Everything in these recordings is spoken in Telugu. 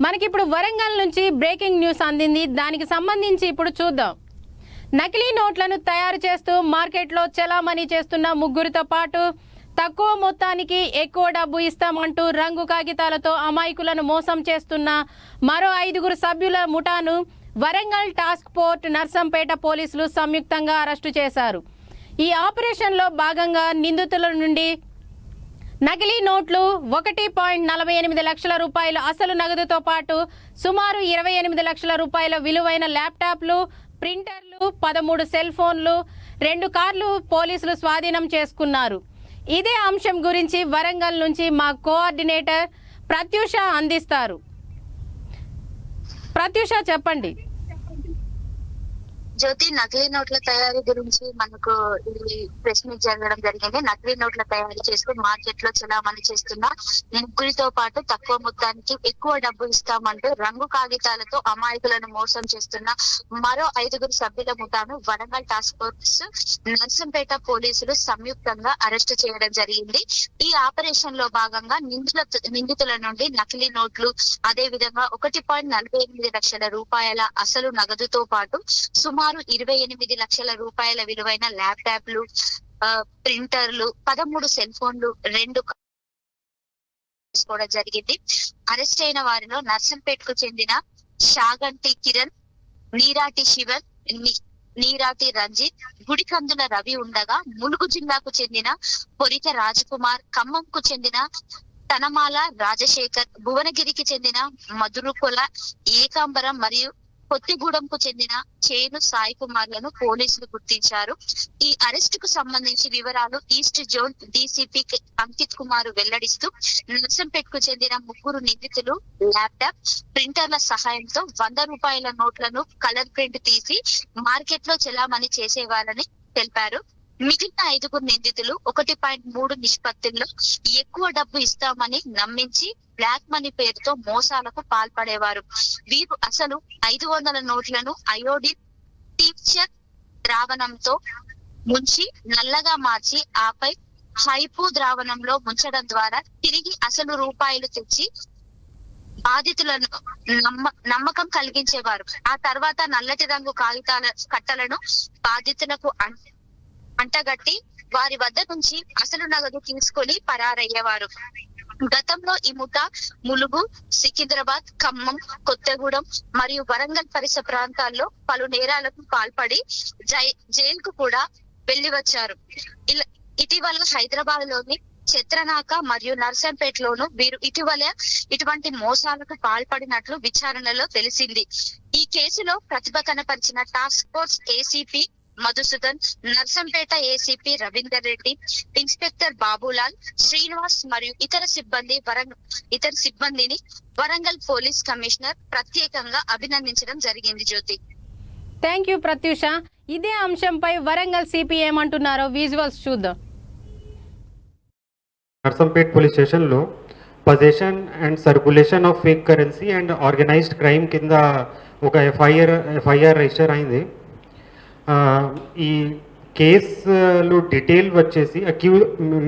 మనకి ఇప్పుడు వరంగల్ నుంచి బ్రేకింగ్ న్యూస్ అందింది. దానికి సంబంధించి ఇప్పుడు చూద్దాం. నకిలీ నోట్లను తయారు చేస్తూ మార్కెట్లో చలామణి చేస్తున్న ముగ్గురితో పాటు తక్కువ మొత్తానికి ఎక్కువ డబ్బు ఇస్తామంటూ రంగు కాగితాలతో అమాయకులను మోసం చేస్తున్న మరో 5 సభ్యుల ముఠాను వరంగల్ టాస్క్ ఫోర్స్ నర్సంపేట పోలీసులు సంయుక్తంగా అరెస్టు చేశారు. ఈ ఆపరేషన్లో భాగంగా నిందితుల నుండి నకిలీ నోట్లు 1.48 లక్షల రూపాయల అసలు నగదుతో పాటు సుమారు 28 లక్షల రూపాయల విలువైన ల్యాప్టాప్లు, ప్రింటర్లు, 13 సెల్ ఫోన్లు, 2 కార్లు పోలీసులు స్వాధీనం చేసుకున్నారు. ఇదే అంశం గురించి వరంగల్ నుంచి మా కోఆర్డినేటర్ ప్రత్యూష అందిస్తారు. ప్రత్యూష చెప్పండి. జ్యోతి, నకిలీ నోట్ల తయారీ గురించి మనకు ఈ ప్రెస్ మీట్ జరగడం జరిగింది. నకిలీ నోట్ల తయారీ చేస్తూ మార్కెట్ లో చలామణి చేస్తున్న ముగ్గురితో పాటు తక్కువ మొత్తానికి ఎక్కువ డబ్బు ఇస్తామంటూ రంగు కాగితాలతో అమాయకులను మోసం చేస్తున్న మరో 5 సభ్యుల ముఠాను వరంగల్ టాస్క్ ఫోర్స్ నర్సంపేట పోలీసులు సంయుక్తంగా అరెస్టు చేయడం జరిగింది. ఈ ఆపరేషన్ లో భాగంగా నిందితుల నుండి నకిలీ నోట్లు, అదే విధంగా 1.48 లక్షల రూపాయల అసలు నగదుతో పాటు సుమారు 28 లక్షల రూపాయల విలువైన ల్యాప్టాప్లు, ప్రింటర్లు, 13 సెల్ ఫోన్లు, 2 తీసుకోవడం జరిగింది. అరెస్ట్ అయిన వారిలో నర్సంపేటకు చెందిన షాగంటి కిరణ్, నీరాటి శివన్, నీరాటి రంజిత్, గుడికందుల రవి ఉండగా, ములుగు జిల్లాకు చెందిన పొరిక రాజకుమార్, ఖమ్మంకు చెందిన తనమాల రాజశేఖర్, భువనగిరికి చెందిన మధురుకొల ఏకాంబరం మరియు కొత్తిగూడెంకు చెందిన చేను సాయి కుమార్లను పోలీసులు గుర్తించారు. ఈ అరెస్ట్ కు సంబంధించి వివరాలు east zone DCP Ankit Kumar వెల్లడిస్తూ, నర్సంపేటకు చెందిన 3 నిందితులు ల్యాప్టాప్, ప్రింటర్ల సహాయంతో 100 రూపాయల నోట్లను కలర్ ప్రింట్ తీసి మార్కెట్ లో చలామణి చేసేవారని తెలిపారు. మిగిలిన 5 నిందితులు 1.3 నిష్పత్తుల్లో ఎక్కువ డబ్బు ఇస్తామని నమ్మించి బ్లాక్ మనీ పేరుతో మోసాలకు పాల్పడేవారు. వీరు అసలు 500 నోట్లను అయోడిన్ టీచర్ ద్రావణంతో ముంచి నల్లగా మార్చి ఆపై హైపో ద్రావణంలో ముంచడం ద్వారా తిరిగి అసలు రూపాయలు తెచ్చి బాధితులను నమ్మకం కలిగించేవారు. ఆ తర్వాత నల్లటి రంగు కాగితాల కట్టలను బాధితులకు అంటగట్టి వారి వద్ద నుంచి అసలు నగదు తీసుకొని పరారయ్యేవారు. గతంలో ఈ ముఠా ములుగు, సికింద్రాబాద్, ఖమ్మం, కొత్తగూడెం మరియు వరంగల్ పరిసర ప్రాంతాల్లో పలు నేరాలకు పాల్పడి జైలుకు కూడా వెళ్లి వచ్చారు. ఇటీవల హైదరాబాద్ లోని చిత్రనాక మరియు నర్సంపేటలోను వీరు ఇటువంటి మోసాలకు పాల్పడినట్లు విచారణలో తెలిసింది. ఈ కేసులో ప్రతిభ కనపరిచిన task force ACP Madhusudan, Narsampet ACP Ravinder Reddy, inspector Babulal, Srinivas మరియు ఇతర సిబ్బందిని వరంగల్ పోలీస్ కమిషనర్ ప్రత్యేకంగా అభినందించడం జరిగింది. Jyothi, thank you Pratyusha. ఇదే అంశంపై వరంగల్ సిపి ఏమంటున్నారో విజువల్స్ చూద్దాం. నర్సంపేట్ పోలీస్ స్టేషన్లో possession and circulation of fake currency and organised crime కింద ఒక ఎఫ్ఐఆర్ రిజిస్టర్ అయింది. ఈ కేసులో డీటెయిల్ వచ్చేసి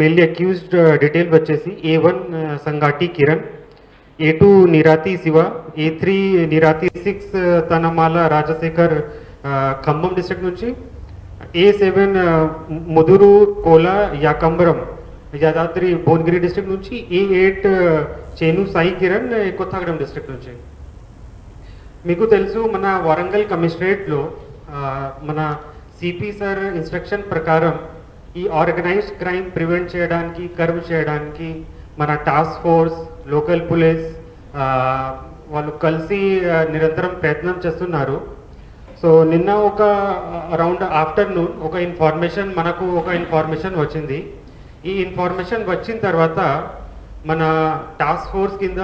మెయిన్లీ అక్యూజ్డ్ డీటెయిల్ వచ్చేసి A1 Sangati Kiran, A2 Nirati Shiva, A3 Nirati 6 Tanamala Rajasekhar Khammam district నుంచి, A7 Mudurukola Yakambaram Yadadri Bhuvanagiri district నుంచి, A8 చేను సాయి కిరణ్ కొత్తగూడెం డిస్ట్రిక్ట్ నుంచి. మీకు తెలుసు మన వరంగల్ కమిషనరేట్లో మన సిపి సార్ ఇన్స్ట్రక్షన్ ప్రకారం ఈ ఆర్గనైజ్డ్ క్రైమ్ ప్రివెంట్ చేయడానికి, కర్వ్ చేయడానికి మన టాస్క్ ఫోర్స్, లోకల్ పోలీస్ వాళ్ళు కలిసి నిరంతరం ప్రయత్నం చేస్తున్నారు. సో నిన్న ఒక అరౌండ్ ఆఫ్టర్నూన్ మనకు ఒక ఇన్ఫర్మేషన్ వచ్చింది. ఈ ఇన్ఫర్మేషన్ వచ్చిన తర్వాత మన టాస్క్ ఫోర్స్ కింద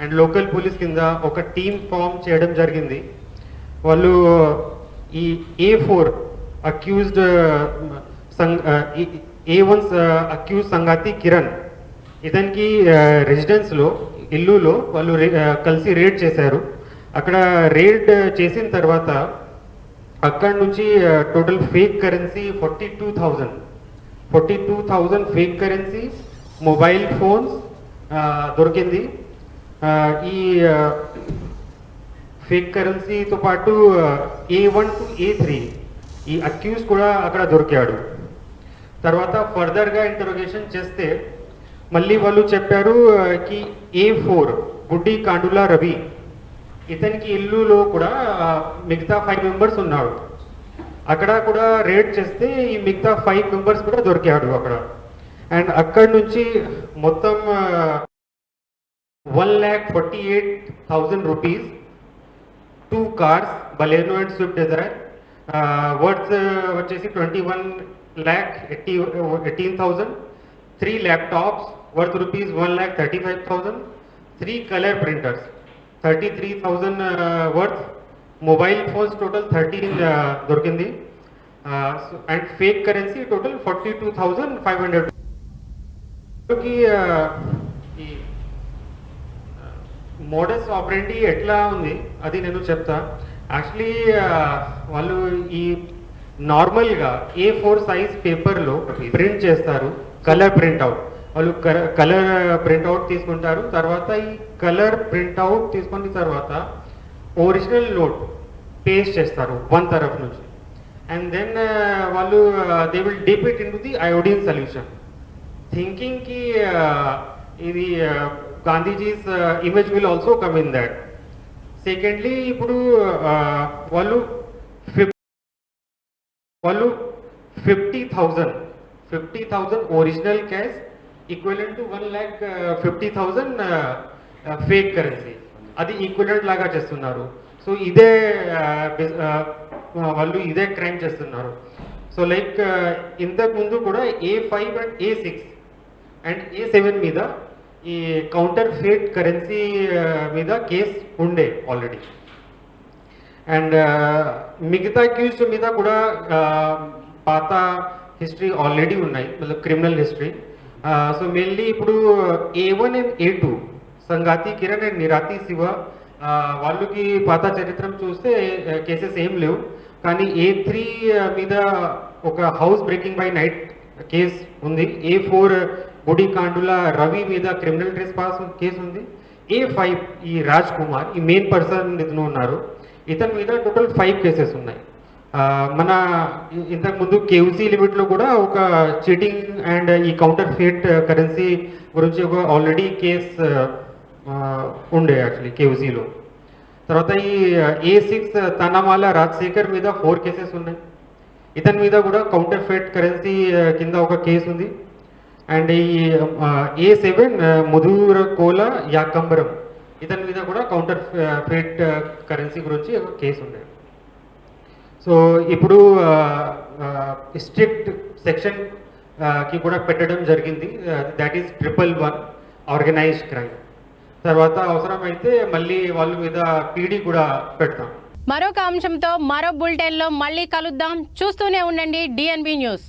అండ్ లోకల్ పోలీస్ కింద ఒక టీమ్ ఫామ్ చేయడం జరిగింది. వాళ్ళు ఈ A4 accused A1 accuse సంగాతి Kiran ఇతనికి రెసిడెన్స్లో ఇల్లులో వాళ్ళు కలిసి రేడ్ చేశారు. అక్కడ రేడ్ చేసిన తర్వాత అక్కడ నుంచి total fake currency 42,000 fake currency, mobile phones దొరికింది. ఈ ఫేక్ కరెన్సీతో పాటు A1 to A3 ఈ అక్యూజ్ కూడా అక్కడ దొరికాడు. తర్వాత ఫర్దర్గా ఇంటరోగేషన్ చేస్తే మళ్ళీ వాళ్ళు చెప్పారు కి A4 గుడ్డి కాండులా రవి ఇతనికి ఇల్లులో కూడా మిగతా 5 మెంబర్స్ ఉన్నాడు. అక్కడ కూడా రేడ్ చేస్తే ఈ మిగతా 5 మెంబర్స్ కూడా దొరికాడు అక్కడ. అండ్ అక్కడి నుంచి మొత్తం 1,48,000 rupees, 2 cars Baleno and Swift Dzire worth వచ్చేసి 21,18,000, 3 laptops worth rupees 1,35,000, 3 colour printers 33,000 worth, mobile phones total 13 దొరికింది. And fake currency total 42,500. ఈ మోడస్ ఆపరెండి ఎట్లా ఉంది అది నేను చెప్తా. యాక్చువల్లీ వాళ్ళు ఈ నార్మల్గా A4 సైజ్ పేపర్లో ప్రింట్ చేస్తారు, కలర్ ప్రింట్అవుట్. వాళ్ళు కలర్ ప్రింట్అవుట్ తీసుకుంటారు. తర్వాత ఈ కలర్ ప్రింట్అవుట్ తీసుకున్న తర్వాత ఒరిజినల్ నోట్ పేస్ట్ చేస్తారు వన్ తరఫ్ నుంచి. అండ్ దెన్ వాళ్ళు they will dip it in to the iodine solution, thinking కి ఇది Gandhiji's image will also come in that. Secondly ఇప్పుడు వాళ్ళు 50,000 original cash equivalent to 1,50,000 fake currency, అది ఈక్వలెంట్ లాగా చేస్తున్నారు. సో ఇదే వాళ్ళు ఇదే క్రైమ్ చేస్తున్నారు. సో లైక్ ఇంతకు ముందు కూడా A5 and A6 and A7 మీద ఈ కౌంటర్ ఫేక్ కరెన్సీ మీద కేసు ఉండే ఆల్రెడీ. అండ్ మిగతా అక్యూజ్డ్ మీద కూడా పాత హిస్టరీ ఆల్రెడీ ఉన్నాయి, క్రిమినల్ హిస్టరీ. సో మెయిన్లీ ఇప్పుడు A1 and A2 Sangati Kiran and Nirati Shiva వాళ్ళకి పాత చరిత్రం చూస్తే కేసెస్ ఏం లేవు. కానీ A3 మీద ఒక house breaking by night case ఉంది. A4 గుడి కాండుల రవి మీద క్రిమినల్ ట్రెస్పాస్ కేసు ఉంది. A5 ఈ రాజ్ కుమార్ ఈ మెయిన్ పర్సన్ ఇతను ఉన్నారు, ఇతని మీద టోటల్ 5 కేసెస్ ఉన్నాయి. మన ఇంతకు ముందు KUC లిమిట్లో కూడా ఒక చీటింగ్ అండ్ ఈ కౌంటర్ ఫేట్ కరెన్సీ గురించి ఒక ఆల్రెడీ కేస్ ఉండే యాక్చువల్లీ KUCలో. తర్వాత ఈ A6 తనమాల రాజశేఖర్ మీద 4 కేసెస్ ఉన్నాయి, ఇతని మీద కూడా కౌంటర్ ఫేట్ కరెన్సీ కింద ఒక కేసు ఉంది. అండ్ ఈ A7 ముధుర కోల యాకంబరం ఇతని మీద కూడా కౌంటర్ ఫేట్ కరెన్సీ గురించి ఒక కేసు ఉంది. సో ఇప్పుడు స్ట్రిక్ట్ సెక్షన్ కి కూడా పెట్టడం జరిగింది, దట్ ఈస్ 111 ఆర్గనైజ్డ్ క్రైమ్. తర్వాత అవసరమైతే మళ్ళీ వాళ్ళ మీద PD కూడా పెడతాం. మరొక అంశంతో మరో బులెటిన్లో మళ్ళీ కలుద్దాం. చూస్తూనే ఉండండి DNB న్యూస్.